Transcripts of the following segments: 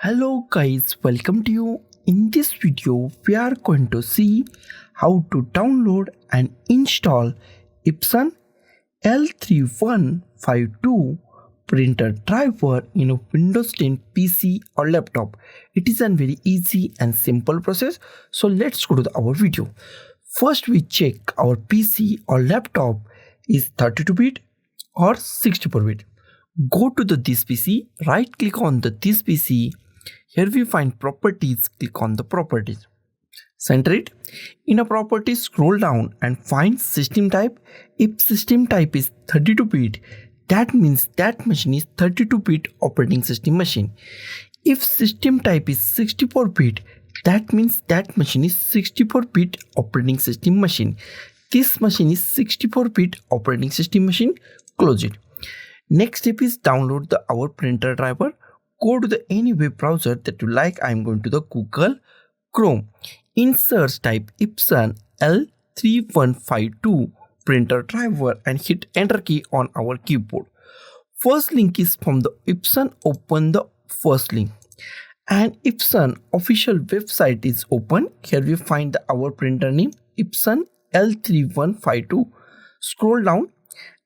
Hello guys, welcome to you. In this video, we are going to see how to download and install Epson L3152 printer driver in a Windows 10 PC or laptop. It is a very easy and simple process. So let's go to our video. First, we check our PC or laptop is 32-bit or 64-bit. Go to the this PC, right click on the this PC. Here we find properties, click on the properties. Center it. In a property, scroll down and find system type. If system type is 32-bit, that means that machine is 32-bit operating system machine. If system type is 64-bit, that means that machine is 64-bit operating system machine. This machine is 64-bit operating system machine. Close it. Next step is download our printer driver. Go to the any web browser that you like. I am going to the Google Chrome. In search type Epson L3152 printer driver and hit enter key on our keyboard. First link is from the Epson. Open the first link. And Epson official website is open. Here we find our printer name Epson L3152. Scroll down.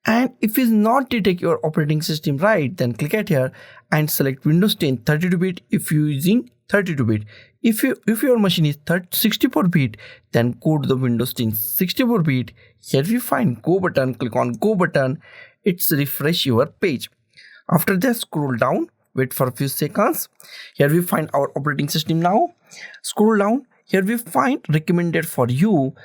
And if it is not detect your operating system right, then click at here and select Windows 10 32-bit if you using 32-bit. If your machine is 64-bit, then go to the Windows 10 64-bit. Here we find Go button. Click on Go button. It's refresh your page. After that, scroll down. Wait for a few seconds. Here we find our operating system now. Scroll down. Here we find recommended for you.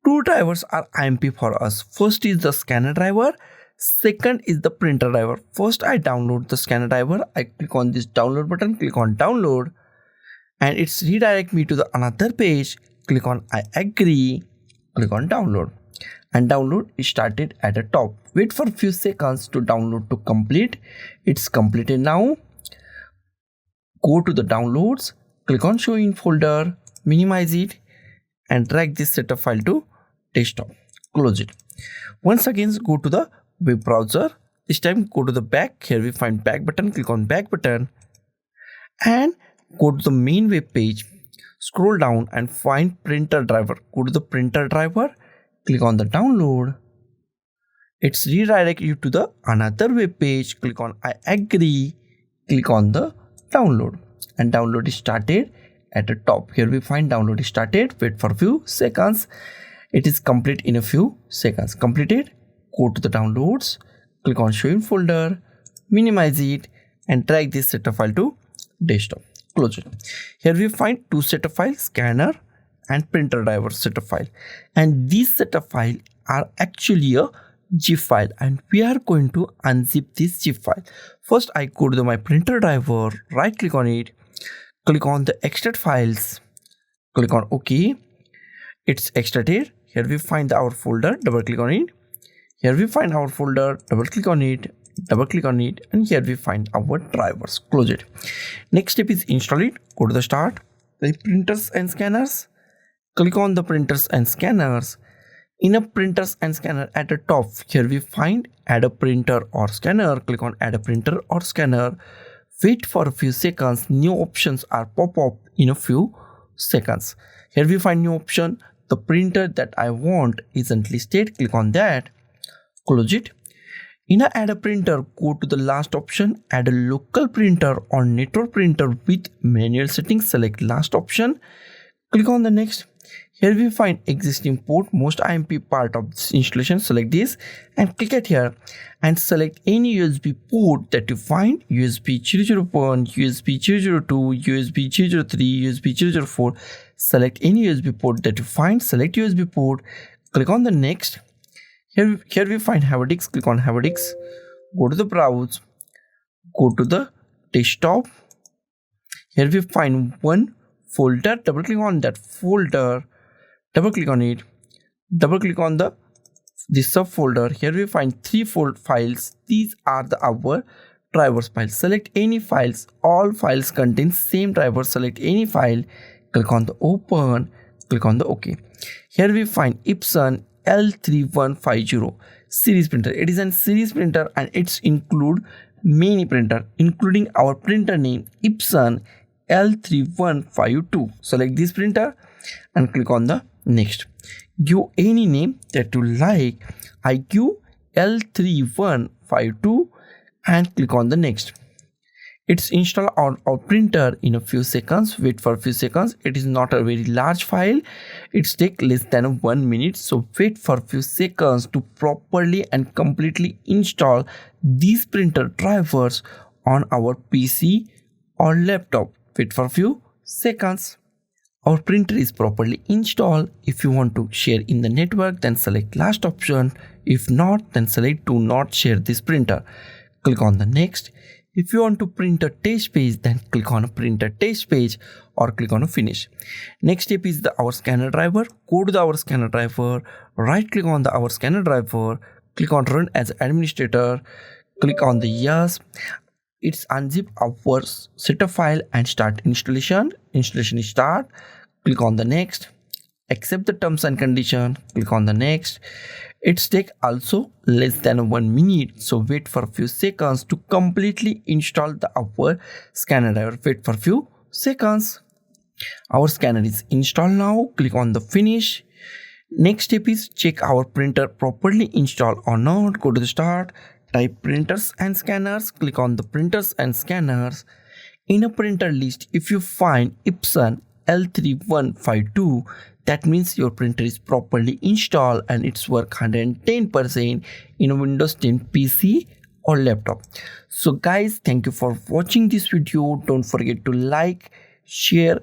Two drivers are IMP for us. First is the scanner driver. Second is the printer driver. First I download the scanner driver. I click on this download button. Click on download. And it's redirect me to the another page. Click on I agree. Click on download. And download is started at the top. Wait for a few seconds to download to complete. It's completed now. Go to the downloads. Click on show in folder. Minimize it. And drag this setup file to desktop. Close it. Once again, go to the web browser. This time go to the back. Here we find back button. Click on back button and go to the main web page. Scroll down and find printer driver. Go to the printer driver. Click on the download. It's redirect you to the another web page. Click on I agree. Click on the download and download is started at the top. Here we find download is started. Wait for a few seconds. It is complete in a few seconds. Completed. Go to the downloads. Click on show in folder. Minimize it and drag this setup file to desktop. Close it. Here we find two setup files, scanner and printer driver setup file. And these setup file are actually a zip file and we are going to unzip this zip file. First I go to my printer driver, right click on it. Click on the extract files. Click on OK. It's extracted. Here we find our folder. Double click on it. Here we find our folder. Double click on it. Double click on it. And here we find our drivers. Close it. Next step is install it. Go to the start. The printers and scanners. Click on the printers and scanners. In a printers and scanner at the top, here we find add a printer or scanner. Click on add a printer or scanner. Wait for a few seconds. New options are pop up in a few seconds. Here we find new option. The printer that I want isn't listed. Click on that. Close it. In a add a printer, go to the last option. Add a local printer or network printer with manual settings. Select last option. Click on the next. Here we find existing port, most IMP part of this installation. Select this and click at here and select any USB port that you find. USB 001, USB 002, USB 003, USB 004. Select any USB port that you find. Select USB port. Click on the next. Here we find have a disk. Click on have a disk. Go to the browse. Go to the desktop. Here we find one folder. Double click on that folder. Double click on it. Double click on this subfolder. Here we find three files. These are our drivers files. Select any files. All files contain same driver. Select any file. Click on the open. Click on the OK. Here we find Epson L3150 series printer. It is a series printer and it's include many printer including our printer name Epson L3152. Select this printer and click on the next. Give any name that you like. I give L3152 and click on the next. It's installed on our printer in a few seconds. Wait for a few seconds. It is not a very large file. It's take less than 1 minute. So wait for a few seconds to properly and completely install these printer drivers on our PC or laptop. Wait for a few seconds. Our printer is properly installed. If you want to share in the network, then select last option. If not, then select do not share this printer. Click on the next. If you want to print a test page, then click on a print a test page or click on a finish. Next step is the our scanner driver. Go to the our scanner driver, right click on the our scanner driver, click on run as administrator, click on the yes. It's unzip our setup file and start installation. Installation is start. Click on the next. Accept the terms and condition. Click on the next. It's take also less than 1 minute. So wait for a few seconds to completely install the our scanner driver. Wait for a few seconds. Our scanner is installed now. Click on the finish. Next step is check our printer properly installed or not. Go to the start. Type printers and scanners. Click on the printers and scanners. In a printer list, if you find Epson L3152, that means your printer is properly installed and it's work 110% in a Windows 10 PC or laptop. So guys, thank you for watching this video. Don't forget to like, share,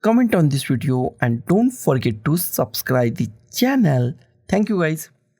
comment on this video and don't forget to subscribe the channel. Thank you guys.